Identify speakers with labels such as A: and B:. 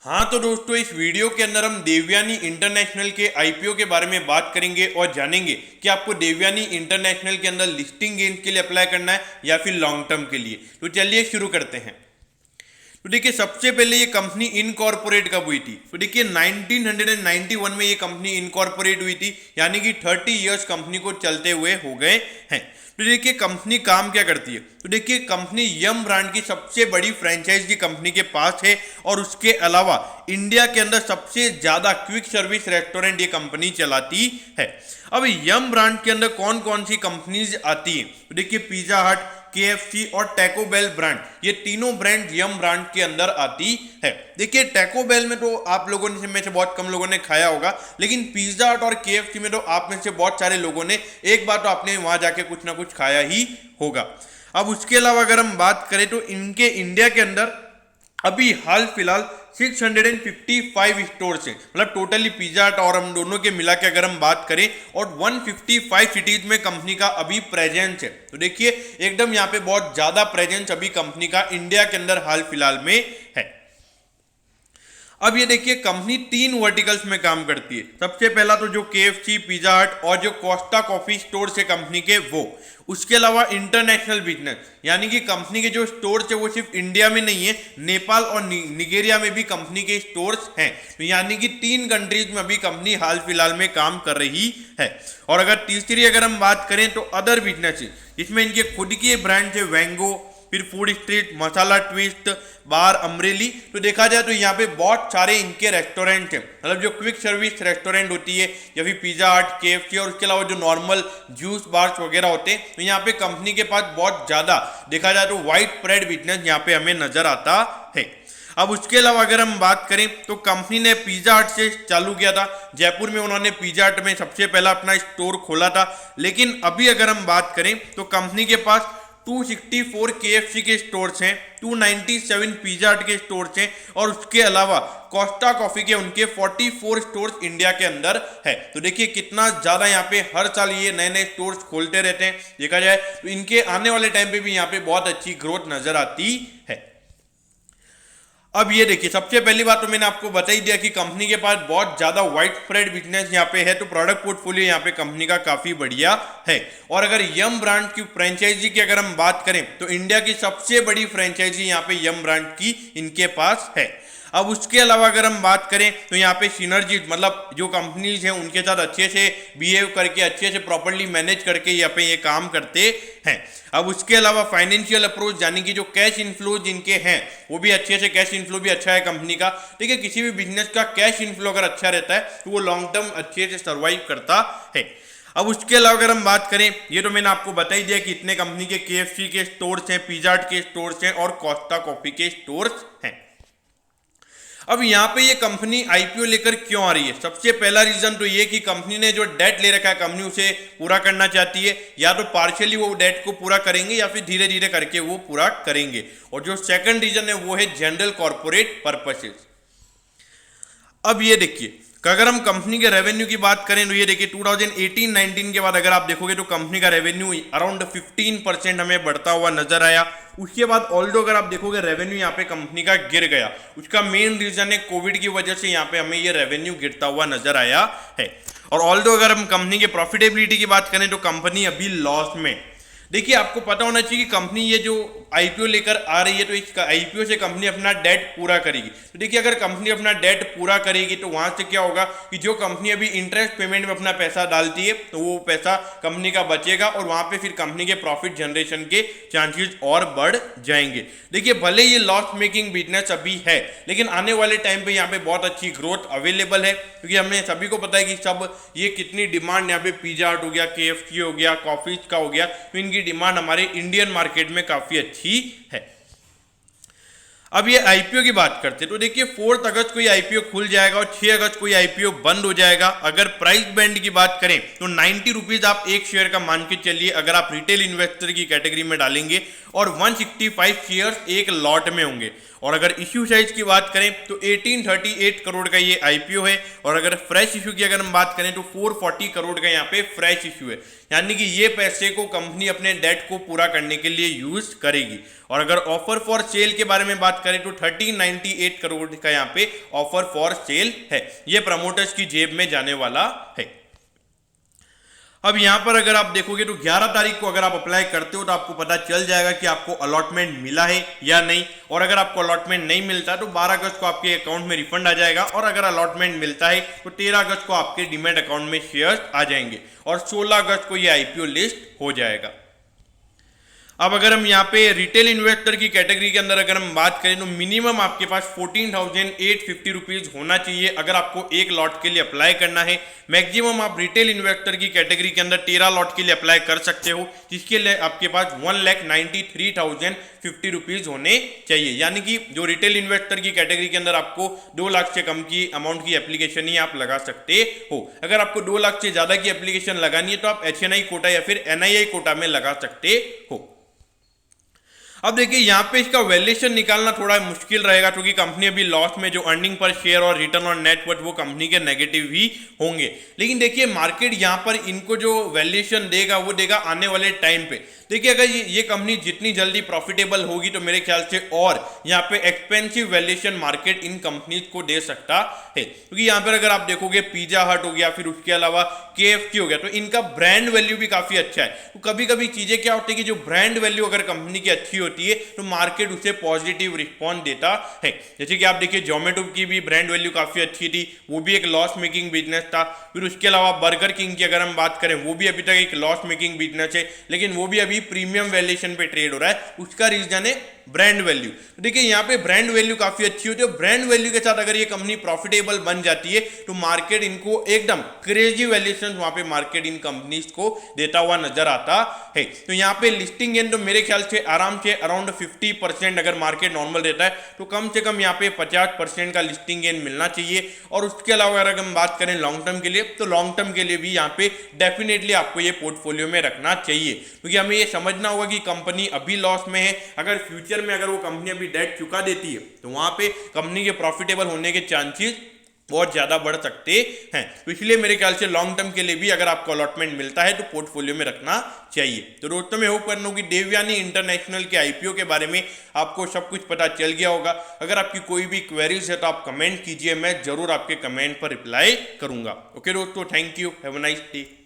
A: हाँ तो दोस्तों, इस वीडियो के अंदर हम देवयानी इंटरनेशनल के आईपीओ के बारे में बात करेंगे और जानेंगे कि आपको देवयानी इंटरनेशनल के अंदर लिस्टिंग गेंस के लिए अप्लाई करना है या फिर लॉन्ग टर्म के लिए। तो चलिए शुरू करते हैं। तो देखिए, सबसे पहले ये कंपनी इनकॉर्पोरेट कब हुई थी? तो देखिए 1991 में ये कंपनी इनकॉर्पोरेट हुई थी, यानी कि 30 इयर्स कंपनी को चलते हुए हो गए हैं। तो देखिए कंपनी काम क्या करती है? तो देखिए कंपनी यम ब्रांड की सबसे बड़ी फ्रेंचाइजी कंपनी के पास है और उसके अलावा इंडिया के अंदर सबसे ज्यादा क्विक सर्विस रेस्टोरेंट ये कंपनी चलाती है। अब यम ब्रांड के अंदर कौन कौन सी कंपनीज आती है? तो देखिए पिज्जा हट, केएफसी और टैको बेल ब्रांड, ये तीनों ब्रांड यम ब्रांड के अंदर आती है। देखिए टैको बेल में तो आप लोगों में से बहुत कम लोगों ने खाया होगा, लेकिन पिज्जा हट और केएफसी में तो आप में से बहुत सारे लोगों ने एक बार तो आपने वहां जाके कुछ ना कुछ खाया ही होगा। अब उसके अलावा अगर हम बात करें तो इनके इंडिया के अंदर अभी हाल फिलहाल 655 स्टोर्स हैं, मतलब टोटली पिज्जा हट और हम दोनों के मिला के अगर हम बात करें, और 155 सिटीज में कंपनी का अभी प्रेजेंस है। तो देखिए एकदम यहाँ पे बहुत ज्यादा प्रेजेंस अभी कंपनी का इंडिया के अंदर हाल फिलहाल में है। अब ये देखिए कंपनी 3 वर्टिकल्स में काम करती है। सबसे पहला तो जो केएफसी, पिज्जा हट और जो कोस्टा कॉफी स्टोर्स है कंपनी के, वो उसके अलावा इंटरनेशनल बिजनेस, यानी कि कंपनी के जो स्टोर्स है वो सिर्फ इंडिया में नहीं है, नेपाल और निगेरिया में भी कंपनी के स्टोर्स हैं। तो यानी कि 3 कंट्रीज में अभी कंपनी हाल फिलहाल में काम कर रही है। और अगर तीसरी अगर हम बात करें तो अदर बिजनेस, इसमें इनके खुद के ब्रांड है वेंगो, फिर फूड स्ट्रीट, मसाला ट्विस्ट, बार, अमरेली। तो देखा जाए तो यहाँ पे बहुत सारे इनके रेस्टोरेंट हैं, मतलब जो क्विक सर्विस रेस्टोरेंट होती है या फिर पिज्जा हट, केएफसी और उसके अलावा जो नॉर्मल जूस बार्स वगैरह होते हैं, तो यहाँ पे कंपनी के पास बहुत ज्यादा देखा जाए तो वाइड स्प्रेड बिजनेस यहाँ पे हमें नजर आता है। अब उसके अलावा अगर हम बात करें तो कंपनी ने पिज्जा हट से चालू किया था। जयपुर में उन्होंने पिज्जा हट में सबसे पहला अपना स्टोर खोला था, लेकिन अभी अगर हम बात करें तो कंपनी के पास 264 केएफसी के स्टोर्स हैं, 297 पिज्जा हट के स्टोर्स हैं और उसके अलावा कोस्टा कॉफी के उनके 44 स्टोर्स इंडिया के अंदर है। तो देखिए कितना ज्यादा यहाँ पे हर साल ये नए नए स्टोर्स खोलते रहते हैं। देखा जाए तो इनके आने वाले टाइम पे भी यहाँ पे बहुत अच्छी ग्रोथ नजर आती है। अब ये देखिए, सबसे पहली बात तो मैंने आपको बता ही दिया कि कंपनी के पास बहुत ज्यादा वाइड स्प्रेड बिजनेस यहाँ पे है, तो प्रोडक्ट पोर्टफोलियो यहाँ पे कंपनी का काफी बढ़िया है। और अगर यम ब्रांड की फ्रेंचाइजी की अगर हम बात करें तो इंडिया की सबसे बड़ी फ्रेंचाइजी यहाँ पे यम ब्रांड की इनके पास है। अब उसके अलावा अगर हम बात करें तो यहाँ पे सिनर्जी, मतलब जो कंपनीज हैं उनके साथ अच्छे से बिहेव करके, अच्छे से प्रॉपर्ली मैनेज करके यहाँ पे ये काम करते हैं। अब उसके अलावा फाइनेंशियल अप्रोच, यानी कि जो कैश इनफ्लो जिनके हैं वो भी अच्छे से, कैश इनफ्लो भी अच्छा है कंपनी का। ठीक है, किसी भी बिजनेस का कैश इनफ्लो अगर अच्छा रहता है तो वो लॉन्ग टर्म अच्छे से सर्वाइव करता है। अब उसके अलावा अगर हम बात करें, ये तो मैंने आपको बता ही दिया कि इतने कंपनी के केएफसी के स्टोर्स हैं, पिज्जा हट के स्टोर्स हैं और कोस्टा कॉफी के स्टोर्स हैं। अब यहाँ पे ये कंपनी आईपीओ लेकर क्यों आ रही है? सबसे पहला रीजन तो ये कि कंपनी ने जो डेट ले रखा है कंपनी उसे पूरा करना चाहती है, या तो पार्शियली वो डेट को पूरा करेंगे या फिर धीरे धीरे करके वो पूरा करेंगे। और जो सेकंड रीजन है वो है जनरल कॉर्पोरेट पर्पसेस। अब ये देखिए, अगर हम कंपनी के रेवेन्यू की बात करें तो ये देखिए 2018-19 के बाद अगर आप देखोगे तो कंपनी का रेवेन्यू अराउंड 15% हमें बढ़ता हुआ नजर आया। उसके बाद ऑल्दो अगर आप देखोगे रेवेन्यू यहाँ पे कंपनी का गिर गया। उसका मेन रीजन है कोविड की वजह से यहाँ पे हमें ये रेवेन्यू गिरता हुआ नजर आया है। और ऑल्दो अगर हम कंपनी के प्रॉफिटेबिलिटी की बात करें तो कंपनी अभी लॉस में। देखिए आपको पता होना चाहिए कि कंपनी ये जो आईपीओ लेकर आ रही है तो इस आईपीओ से कंपनी अपना डेट पूरा करेगी। तो देखिए अगर कंपनी अपना डेट पूरा करेगी तो वहां से क्या होगा कि जो कंपनी अभी इंटरेस्ट पेमेंट में अपना पैसा डालती है तो वो पैसा कंपनी का बचेगा और वहां पे फिर कंपनी के प्रॉफिट जनरेशन के चांसेस और बढ़ जाएंगे। देखिए भले ये लॉस मेकिंग बिजनेस अभी है, लेकिन आने वाले टाइम पे यहाँ पे बहुत अच्छी ग्रोथ अवेलेबल है, क्योंकि हमें सभी को पता है कि सब ये कितनी डिमांड यहाँ पे पिज्जा हट हो गया, केएफसी हो गया, कॉफीज का हो गया, तो इनकी डिमांड हमारे इंडियन मार्केट में काफी अच्छी है। अब ये आईपीओ की बात करते हैं तो देखिए 4 अगस्त को ये आईपीओ खुल जाएगा और 6 अगस्त को ये आईपीओ बंद हो जाएगा। अगर प्राइस बैंड की बात करें तो 90 रुपीज आप एक शेयर का मान के चलिए, अगर आप रिटेल इन्वेस्टर की कैटेगरी में डालेंगे, और 165 शेयर्स एक लॉट में होंगे। और अगर इश्यू साइज की बात करें तो 1838 करोड़ का ये आईपीओ है, और अगर फ्रेश इश्यू की अगर हम बात करें तो 440 करोड़ का यहाँ पे फ्रेश इश्यू है, यानी कि ये पैसे को कंपनी अपने डेट को पूरा करने के लिए यूज करेगी। और अगर ऑफर फॉर सेल के बारे में बात करें तो 1398 करोड़ का यहाँ पे ऑफर फॉर सेल है, ये प्रमोटर्स की जेब में जाने वाला है। अब यहां पर अगर आप देखोगे तो 11 तारीख को अगर आप अप्लाई करते हो तो आपको पता चल जाएगा कि आपको अलॉटमेंट मिला है या नहीं, और अगर आपको अलॉटमेंट नहीं मिलता तो 12 अगस्त को आपके अकाउंट में रिफंड आ जाएगा, और अगर अलॉटमेंट मिलता है तो 13 अगस्त को आपके डीमैट अकाउंट में शेयर्स आ जाएंगे और 16 अगस्त को ये आईपीओ लिस्ट हो जाएगा। अब अगर हम यहाँ पे रिटेल इन्वेस्टर की कैटेगरी के अंदर अगर हम बात करें तो मिनिमम आपके पास 14,850 रुपीज होना चाहिए अगर आपको एक लॉट के लिए अप्लाई करना है। मैक्सिमम आप रिटेल इन्वेस्टर की कैटेगरी के अंदर 13 लॉट के लिए अप्लाई कर सकते हो, जिसके लिए आपके पास 1,93,050 रुपीज होने चाहिए, यानी कि जो रिटेल इन्वेस्टर की कैटेगरी के अंदर आपको 2 लाख से कम की अमाउंट की एप्लीकेशन ही आप लगा सकते हो। अगर आपको 2 लाख से ज्यादा की एप्लीकेशन लगानी है तो आप HNI कोटा या फिर NII कोटा में लगा सकते हो। अब देखिए यहाँ पे इसका वैल्यूएशन निकालना थोड़ा मुश्किल रहेगा क्योंकि कंपनी अभी लॉस में, जो अर्निंग पर शेयर और रिटर्न ऑन नेट वर्थ वो कंपनी के नेगेटिव ही होंगे। लेकिन देखिए मार्केट यहाँ पर इनको जो वैल्यूएशन देगा वो देगा आने वाले टाइम पे। देखिए अगर ये कंपनी जितनी जल्दी प्रॉफिटेबल होगी तो मेरे ख्याल से और यहाँ पे expensive valuation market in companies को दे सकता है, क्योंकि यहाँ पर अगर आप देखोगे पिज्जा हट हो गया, फिर उसके अलावा KFC हो गया, तो इनका ब्रांड वैल्यू भी काफी अच्छा है। तो कभी कभी चीजें क्या होती है कि जो ब्रांड वैल्यू अगर कंपनी की अच्छी होती है तो मार्केट उसे पॉजिटिव रिस्पॉन्स देता है। जैसे कि आप देखिए जोमेटो की भी ब्रांड वैल्यू काफी अच्छी थी, वो भी एक लॉस मेकिंग बिजनेस था। फिर उसके अलावा बर्गर किंग की अगर हम बात करें वो भी अभी तक एक लॉस मेकिंग बिजनेस है, लेकिन वो भी अभी प्रीमियम वैल्यूएशन पे ट्रेड हो रहा है। उसका रीजन है ब्रांड वैल्यू। देखिए यहाँ पे ब्रांड वैल्यू काफी अच्छी होती है, ब्रांड वैल्यू के साथ अगर ये कंपनी प्रॉफिटेबल बन जाती है तो मार्केट इनको एकदम क्रेजी वैल्यूएशन वहां पे मार्केट इन कंपनीज को देता हुआ नजर आता है। तो यहाँ पे लिस्टिंग गेन तो मेरे ख्याल से आराम से अराउंड 50% अगर मार्केट नॉर्मल रहता है तो कम से कम यहाँ पे 50% का लिस्टिंग गेन मिलना चाहिए। और उसके अलावा अगर हम बात करें लॉन्ग टर्म के लिए तो लॉन्ग टर्म के लिए भी यहाँ पे डेफिनेटली आपको ये पोर्टफोलियो में रखना चाहिए, क्योंकि हमें ये समझना होगा कि कंपनी अभी लॉस में है, अगर फ्यूचर में अगर वो कंपनी अभी डेट चुका देती है तो वहां पे कंपनी के प्रॉफिटेबल होने के चांसेस बहुत ज्यादा बढ़ सकते हैं। तो इसलिए मेरे ख्याल से लॉन्ग टर्म के लिए भी अगर आपको अलॉटमेंट मिलता है तो पोर्टफोलियो में रखना चाहिए। तो दोस्तों मैं होप कर रहा हूं कि देवयानी इंटरनेशनल के IPO के बारे में आपको सब कुछ पता चल गया होगा। अगर आपकी कोई भी क्वेरीज है तो आप कमेंट कीजिए, मैं जरूर आपके कमेंट पर रिप्लाई करूंगा। ओके दोस्तों, thank you, have a nice day.